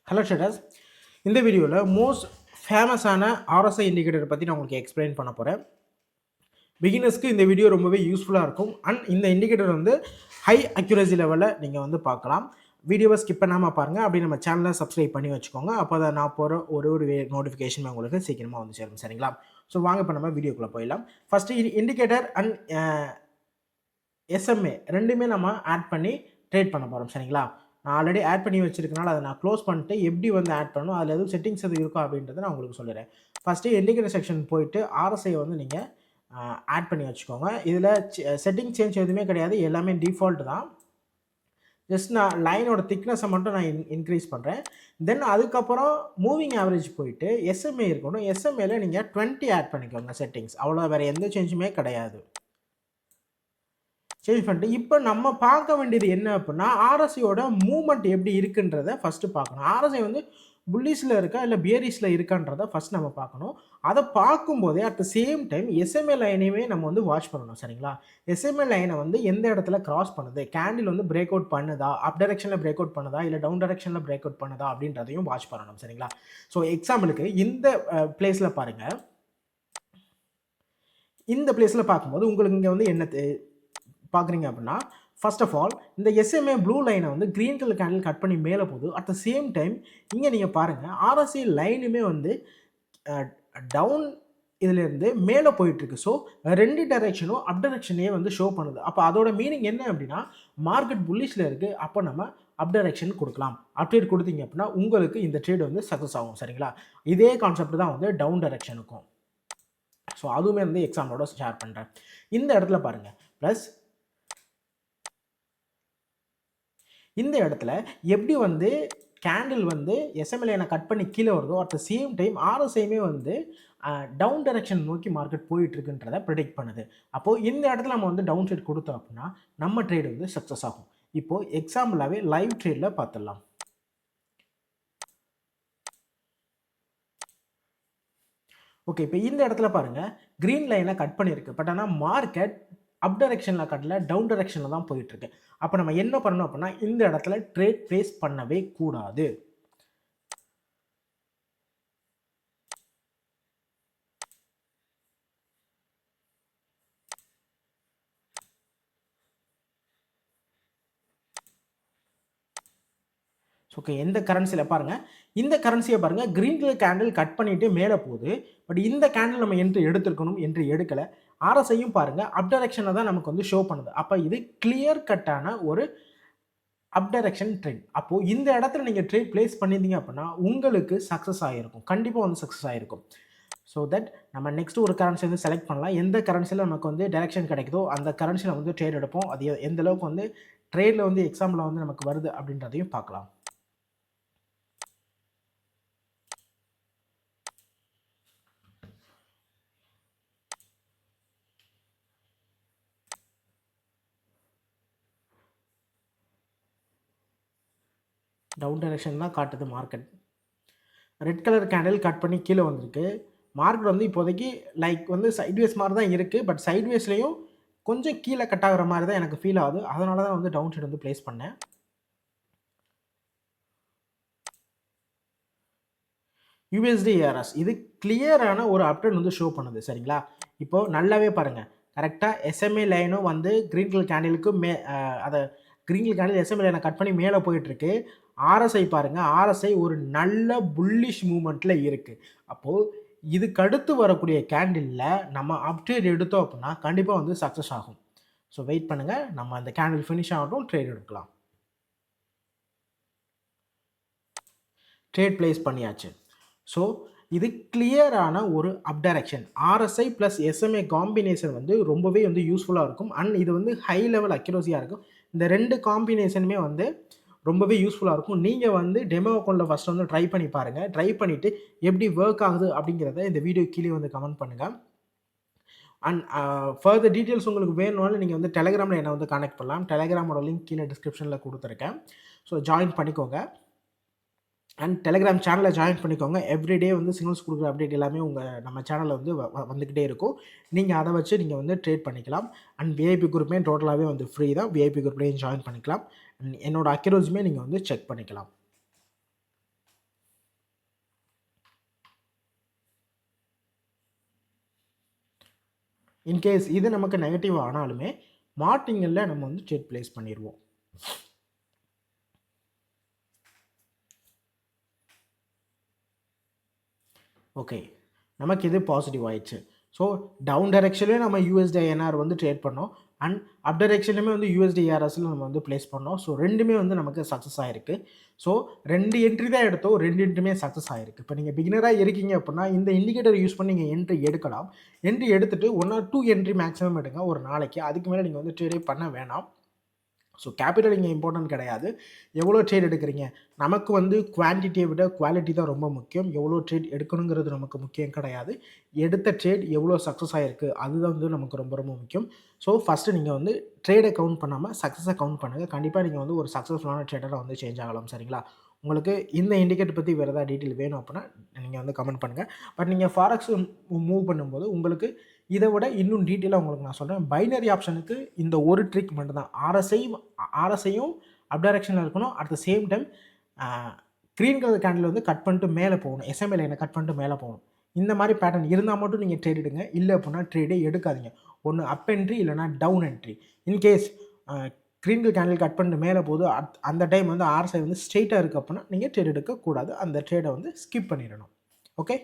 Hello traders, இந்த வீடியோவில் most ஃபேமஸான ஆர்எஸ்ஐ இண்டிகேட்டர் பற்றி நான் உங்களுக்கு எக்ஸ்பிளைன் பண்ண போகிறேன். பிகினர்ஸ்க்கு இந்த வீடியோ ரொம்பவே யூஸ்ஃபுல்லாக இருக்கும். அண்ட் இந்த இண்டிகேட்டர் வந்து ஹை அக்யூரசி லெவலில் நீங்கள் வந்து பார்க்கலாம். வீடியோவை ஸ்கிப் பண்ணாமல் பாருங்கள். அப்படி நம்ம சேனலை சப்ஸ்கிரைப் பண்ணி வச்சுக்கோங்க. அப்போ தான் நான் போகிற ஒரு நோட்டிஃபிகேஷன் உங்களுக்கு சீக்கிரமாக வந்து சேரும். சரிங்களா? ஸோ வாங்க இப்போ நம்ம வீடியோக்குள்ளே போயிடலாம். ஃபஸ்ட்டு இண்டிகேட்டர் அண்ட் எஸ்எம்ஏ ரெண்டுமே நம்ம ஆட் பண்ணி ட்ரேட் பண்ண போகிறோம். சரிங்களா? நான் ஆல்ரெடி ஆட் பண்ணி வச்சிருக்கனால அதை நான் க்ளோஸ் பண்ணிட்டு எப்படி வந்து ஆட் பண்ணணும், அதில் எதுவும் செட்டிங்ஸ் எதுவும் இருக்கோ அப்படின்றத நான் உங்களுக்கு சொல்லிடுறேன். ஃபஸ்ட்டு இண்டிகேட்டர் செக்ஷன் போயிட்டு ஆர்எஸ்ஐ வந்து நீங்கள் ஆட் பண்ணி வச்சுக்கோங்க. இதில் செட்டிங் சேஞ்ச் எதுவுமே கிடையாது, எல்லாமே டிஃபால்ட் தான். ஜஸ்ட் நான் லைனோட திக்னஸை மட்டும் நான் இன்க்ரீஸ் பண்ணுறேன். தென் அதுக்கப்புறம் மூவிங் ஆவரேஜ் போயிட்டு எஸ்எம்ஏ இருக்கணும். எஸ்எம்ஏல நீங்கள் 20 ஆட் பண்ணிக்கோங்க செட்டிங்ஸ். அவ்வளோ வேறு எந்த சேஞ்சுமே கிடையாது. சேஞ்ச் பண்ணிட்டு இப்போ நம்ம பார்க்க வேண்டியது என்ன அப்படின்னா, ஆர்எஸ்ஐயோட மூவ்மெண்ட் எப்படி இருக்குன்றதை ஃபஸ்ட்டு பார்க்கணும். ஆர்எஸ்ஐ வந்து புல்லிஸில் இருக்கா இல்லை பியரிஸில் இருக்கான்றதை ஃபஸ்ட் நம்ம பார்க்கணும். அதை பார்க்கும்போதே at the same time SMA லைனையுமே நம்ம வந்து வாட்ச் பண்ணணும். சரிங்களா? எஸ்எம்ஏ லைனை வந்து எந்த இடத்துல கிராஸ் பண்ணுது, கேண்டில் வந்து பிரேக் அவுட் பண்ணுதா, அப் டைரக்ஷனில் பிரேக் அவுட் பண்ணுதா இல்லை டவுன் டைரக்ஷனில் பிரேக் அவுட் பண்ணுதா அப்படின்றதையும் வாட்ச் பண்ணணும். சரிங்களா? ஸோ எக்ஸாம்பிளுக்கு இந்த பிளேஸில் பாருங்கள். இந்த பிளேஸில் பார்க்கும்போது உங்களுக்கு இங்கே வந்து என்ன பார்க்குறீங்க அப்படின்னா, ஃபர்ஸ்ட் ஆஃப் ஆல் இந்த எஸ்எம்ஏ ப்ளூ லைனை வந்து க்ரீன் கலர் கேண்டில் கட் பண்ணி மேலே போகுது. அட் த சேம் டைம் இங்கே நீங்கள் பாருங்கள், ஆர்எஸ்ஐ லைனுமே வந்து டவுன் இதிலேருந்து மேலே போயிட்டுருக்கு. ஸோ 2 டைரெக்ஷனும் அப் டைரெக்ஷனே வந்து ஷோ பண்ணுது. அப்போ அதோட மீனிங் என்ன அப்படின்னா, மார்க்கெட் புல்லிஷில் இருக்குது, அப்போ நம்ம அப் டைரெக்ஷன் கொடுக்கலாம். அப்டேட் கொடுத்தீங்க அப்படின்னா உங்களுக்கு இந்த ட்ரேட் வந்து சக்ஸஸ் ஆகும். சரிங்களா? இதே கான்செப்ட் தான் வந்து டவுன் டைரெக்ஷனுக்கும். ஸோ அதுவுமே வந்து எக்ஸாம்பிளோட ஷேர் பண்ணுறேன். இந்த இடத்துல பாருங்கள், ப்ளஸ் இந்த இடத்துல எப்படி வந்து கேண்டில் வந்து எஸ்எம்ஏ லைனை கட் பண்ணி கீழே வருதோ, அட் த சேம் டைம் ஆர்எஸ்ஐயுமே வந்து டவுன் டைரக்ஷன் நோக்கி மார்க்கெட் போயிட்டுருக்குன்றதை ப்ரெடிக்ட் பண்ணுது. அப்போது இந்த இடத்துல நம்ம வந்து டவுன் ட்ரேட் கொடுத்தோம் அப்படின்னா நம்ம ட்ரேட் வந்து சக்ஸஸ் ஆகும். இப்போது எக்ஸாம்பிளாகவே லைவ் ட்ரேடில் பார்த்துடலாம். ஓகே, இப்போ இந்த இடத்துல பாருங்கள், க்ரீன் லைனை கட் பண்ணியிருக்கு. பட் ஆனால் மார்க்கெட் அப் டைரக்ஷனில் கட்டல, டவுன் டைரக்ஷனில் தான் போயிட்டுருக்கு. அப்போ நம்ம என்ன பண்ணணும் அப்படின்னா, இந்த இடத்துல ட்ரேட் ப்ளேஸ் பண்ணவே கூடாது. ஓகே, எந்த கரன்சியில் பாருங்கள், இந்த கரன்சியை பாருங்கள், க்ரீன் கலர் கேண்டில் கட் பண்ணிவிட்டு மேலே போகுது. பட் இந்த கேண்டில் நம்ம என்ட்ரி எடுத்துருக்கணும், என்ட்ரி எடுக்கலை. ஆர்எஸ்ஐயும் பாருங்கள், அப் டைரக்ஷனில் தான் நமக்கு வந்து ஷோ பண்ணுது. அப்போ இது கிளியர் கட்டான ஒரு அப் டைரக்ஷன் ட்ரெண்ட். அப்போது இந்த இடத்துல நீங்கள் ட்ரேட் ப்ளேஸ் பண்ணியிருந்தீங்க அப்படின்னா உங்களுக்கு சக்ஸஸ் ஆகிருக்கும், கண்டிப்பாக வந்து சக்ஸஸ் ஆகிருக்கும். ஸோ தட் நம்ம நெக்ஸ்ட்டு ஒரு கரன்சி வந்து செலக்ட் பண்ணலாம். எந்த கரன்சியில் நமக்கு வந்து டைரக்ஷன் கிடைக்குதோ அந்த கரன்சியில் வந்து ட்ரேட் எடுப்போம். அது எந்த அளவுக்கு வந்து ட்ரேடில் வந்து எக்ஸாம்பிள் வந்து நமக்கு வருது அப்படின்றதையும் பார்க்கலாம். டவுன் டைரக்ஷன் தான் காட்டுது market. Red colour candle cut பண்ணி கீழே வந்திருக்கு. மார்க்கெட் வந்து இப்போதைக்கு லைக் வந்து சைட்வேஸ் மாதிரி தான் இருக்குது. பட் சைட்வேஸ்லேயும் கொஞ்சம் கீழே கட் ஆகிற மாதிரி தான் எனக்கு ஃபீல் ஆகுது. அதனால தான் வந்து டவுன் சைடு வந்து ப்ளேஸ் பண்ணேன். USD/ARS இது கிளியரான ஒரு அப்டேட் வந்து ஷோ பண்ணுது. சரிங்களா? இப்போது நல்லாவே பாருங்கள், கரெக்டாக எஸ்எம்ஏ லைனும் வந்து க்ரீன் கலர் கேண்டிலுக்கு அதை க்ரீன் கலர் கேண்டில் எஸ்எம்ஏ லைனை கட் பண்ணி மேலே போயிட்டுருக்கு. ஆர்எஸ்ஐ பாருங்கள், ஆர்எஸ்ஐ ஒரு நல்ல புல்லிஷ் மூமெண்ட்டில் இருக்குது. அப்போது இதுக்கு அடுத்து வரக்கூடிய கேண்டிலில் நம்ம அப்டேட் எடுத்தோம் அப்படின்னா கண்டிப்பாக வந்து சக்ஸஸ் ஆகும். ஸோ வெயிட் பண்ணுங்கள், நம்ம அந்த கேண்டில் ஃபினிஷ் ஆகட்டும், ட்ரேட் எடுக்கலாம். ட்ரேட் ப்ளேஸ் பண்ணியாச்சு. ஸோ இது கிளியரான ஒரு up direction. RSI plus SMA combination வந்து ரொம்பவே வந்து யூஸ்ஃபுல்லாக இருக்கும். அண்ட் இது வந்து ஹை லெவல் அக்யூரஸியாக இருக்கும். இந்த 2 காம்பினேஷனுமே வந்து ரொம்பவே யூஸ்ஃபுல்லாக இருக்கும். நீங்கள் வந்து டெமோ அக்கௌண்ட்டில் ஃபஸ்ட் வந்து ட்ரை பண்ணி பாருங்கள். ட்ரை பண்ணிவிட்டு எப்படி ஒர்க் ஆகுது அப்படிங்கிறத இந்த வீடியோ கீழே வந்து கமெண்ட் பண்ணுங்கள். அண்ட் ஃபர்தர் டீட்டெயில்ஸ் உங்களுக்கு வேணும்னாலும் நீங்கள் வந்து டெலகிராமில் என்னை வந்து கனெக்ட் பண்ணலாம். டெலகிராமோட லிங்க் கீழே டிஸ்கிரிப்ஷனில் கொடுத்துருக்கேன். ஸோ ஜாயின் பண்ணிக்கோங்க. அண்ட் டெலகிராம் சேனலில் ஜாயின் பண்ணிக்கோங்க. எவ்ரிடே வந்து சிக்னல்ஸ் கொடுக்குற அப்டேட் எல்லாமே நம்ம சேனலில் வந்து வந்துக்கிட்டே இருக்கும். நீங்கள் அதை வச்சு நீங்கள் வந்து ட்ரேட் பண்ணிக்கலாம். அண்ட் விஐபி குரூப்புமே டோட்டலாகவே வந்து ஃப்ரீ தான். விஐபி குரூப்லேயும் ஜாயின் பண்ணிக்கலாம். அண்ட் என்னோடய அக்யூரஸியுமே நீங்கள் வந்து செக் பண்ணிக்கலாம். இன்கேஸ் இது நமக்கு நெகட்டிவ் ஆனாலுமே மார்னிங்கில் நம்ம வந்து ட்ரேட் ப்ளேஸ் பண்ணிடுவோம். ஓகே, நமக்கு இது பாசிட்டிவ் ஆயிடுச்சு. ஸோ டவுன் டைரெக்ஷன்லேயும் நம்ம USD INR வந்து ட்ரேட் பண்ணோம், அண்ட் அப் டைரெக்ஷன்லையுமே வந்து USD ARSல நம்ம வந்து ப்ளேஸ் பண்ணோம். ஸோ ரெண்டுமே வந்து நமக்கு சக்ஸஸ் ஆகிருக்கு. ஸோ 2 என்ட்ரி தான் எடுத்தோம், 2 என்ட்ரியுமே சக்ஸஸ் ஆகிருக்கு. இப்போ நீங்கள் பிகினராக இருக்கீங்க அப்படின்னா இந்த இண்டிகேட்டர் யூஸ் பண்ணி நீங்கள் என்ட்ரி எடுக்கலாம். என்ட்ரி எடுத்துகிட்டு 1 or 2 என்ட்ரி மேக்ஸிமம் எடுங்க ஒரு நாளைக்கு. அதுக்கு மேலே நீங்கள் வந்து ட்ரேடே பண்ண வேணாம். ஸோ கேபிட்டல் இங்கே இம்பார்ட்டன்ட் கிடையாது. எவ்வளோ ட்ரேட் எடுக்கிறீங்க, நமக்கு வந்து குவான்டிட்டியை விட குவாலிட்டி தான் ரொம்ப முக்கியம். எவ்வளோ ட்ரேட் எடுக்கணுங்கிறது நமக்கு முக்கியம் கிடையாது. எடுத்த ட்ரேட் எவ்வளோ சக்ஸஸ் ஆகிருக்கு அதுதான் வந்து நமக்கு ரொம்ப ரொம்ப முக்கியம். ஸோ ஃபஸ்ட்டு நீங்கள் வந்து ட்ரேடை கவுண்ட் பண்ணாமல் சக்ஸஸை கவுண்ட் பண்ணுங்கள். கண்டிப்பாக நீங்கள் வந்து ஒரு சக்ஸஸ்ஃபுல்லான ட்ரேடராக வந்து சேஞ்ச் ஆகலாம். சரிங்களா? உங்களுக்கு இந்த இண்டிகேட்டர் பற்றி வேறு ஏதாவது டீட்டெயில் வேணும் அப்படின்னா நீங்கள் வந்து கமெண்ட் பண்ணுங்கள். பட் நீங்கள் ஃபாரெக்ஸ் மூவ் பண்ணும்போது உங்களுக்கு இதை விட இன்னும் டீட்டெயிலாக உங்களுக்கு நான் சொல்கிறேன். பைனரி ஆப்ஷனுக்கு இந்த ஒரு ட்ரிக் மட்டும் தான். ஆர்எஸ்ஐயும் அப் டைரக்ஷனில் இருக்கணும். At the same time green colour candle வந்து கட் பண்ணிட்டு மேலே போகணும். SMA லைனை கட் பண்ணிட்டு மேலே போகணும். இந்த மாதிரி பேட்டர்ன் இருந்தால் மட்டும் நீங்கள் ட்ரேட் எடுங்க. இல்லை அப்படின்னா ட்ரேடே எடுக்காதீங்க. ஒன்று அப் என்ட்ரி இல்லைனா down entry. In case green colour candle cut பண்ணிட்டு மேலே போகுது, அந்த டைம் வந்து RSI வந்து ஸ்ட்ரெயிட்டாக இருக்குது அப்படின்னா நீங்கள் ட்ரேட் எடுக்கக்கூடாது. அந்த ட்ரேடை வந்து ஸ்கிப் பண்ணிடணும். ஓகே.